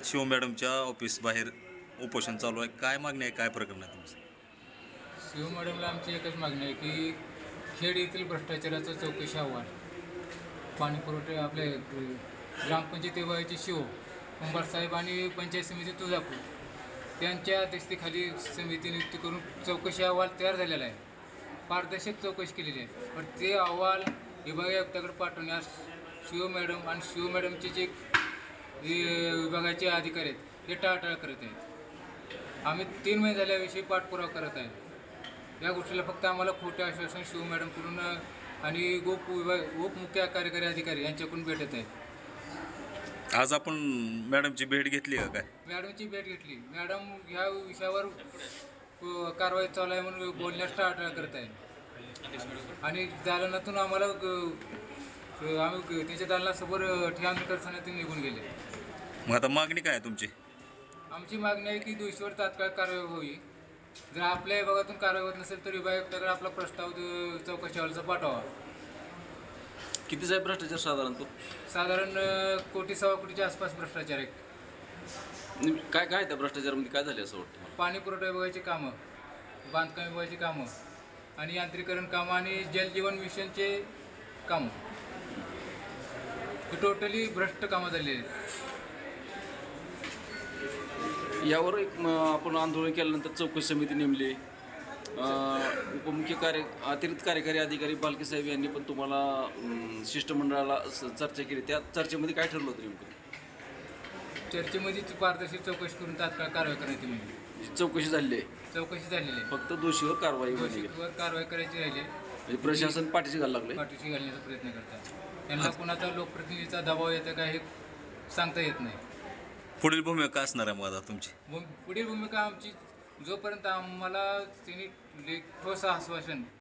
Shiv मॅडमच्या office बाहेर उपोषण चालू आहे. काय मागणी आहे, काय प्रकरण आहे तुमचं? शिव मॅडमला आमची एकच मागणी आहे की खेड येथील भ्रष्टाचाराचा चौकशी अहवाल पाणीपुरवठे आपले ग्रामपंचायत विभागाचे शिव कुंभारसाहेब आणि पंचायत समिती तुळजापूर त्यांच्या अध्यक्षतेखाली समिती नियुक्ती करून चौकशी अहवाल तयार झालेला आहे. पारदर्शक चौकशी केलेली आहे. पण ते अहवाल विभागीय आयुक्ताकडे पाठवण्यास शिव मॅडम आणि शिव मॅडमचे जे विभागाचे अधिकारी आहेत ते टाळाटाळ करत आहेत. आम्ही 3 महिने झाल्याविषयी पाठपुरावा करत आहे. या गोष्टीला फक्त आम्हाला खोटे आश्वासन शिव मॅडमकडून आणि उपमुख्य कार्यकारी अधिकारी यांच्याकडून भेटत आहे. आज आपण मॅडमची भेट घेतली का काय? मॅडमची भेट घेतली. मॅडम ह्या विषयावर कारवाई चालू आहे म्हणून बोलण्यास टाळाटाळ करत आहे आणि दालनातून आम्हाला आम्ही त्याच्या दालनासमोर ठिकाण करण्यातून निघून गेले. मग आता मागणी काय आहे तुमची? आमची मागणी आहे की दोषीवर तात्काळ कारवाई व्हावी. जर आपल्या विभागातून कारवाई होत नसेल तर विभाग आयुक्ताकडे आपला प्रस्ताव चौकशी अहवालाचा पाठवा. किती साहेब भ्रष्टाचार साधारण 1 कोटी 1.25 कोटीच्या आसपास भ्रष्टाचार आहे. काय काय त्या भ्रष्टाचारामध्ये काय झाले असं वाटतं? पाणी पुरवठा विभागाची कामं, बांधकाम विभागाची कामं आणि यांत्रिकरण कामं आणि जलजीवन मिशनचे कामं ही टोटली भ्रष्ट कामं झालेली आहेत. यावर आपण आंदोलन केल्यानंतर चौकशी समिती नेमली. अतिरिक्त कार्यकारी अधिकारी बालके साहेब यांनी पण तुम्हाला शिष्टमंडळाला चर्चा केली. त्या चर्चेमध्ये काय ठरलं होतं नेमकं? चर्चेमध्ये पारदर्शक चौकशी करून तात्काळ कारवाई करायची म्हणजे चौकशी झालेली आहे. चौकशी झालेली आहे. फक्त दोषीवर कारवाई होईल. दोषीवर कारवाई करायची राहिली. म्हणजे प्रशासन पाठीशी घालायला लागले. पाठीशी घालण्याचा प्रयत्न करतात. त्यांना कोणाचा लोकप्रतिनिधीचा दबाव येतो का हे सांगता येत नाही. पुढील भूमिका असणार आहे मग आता तुमची? पुढील भूमिका आमची जोपर्यंत आम्हाला त्यांनी ठोस आश्वासन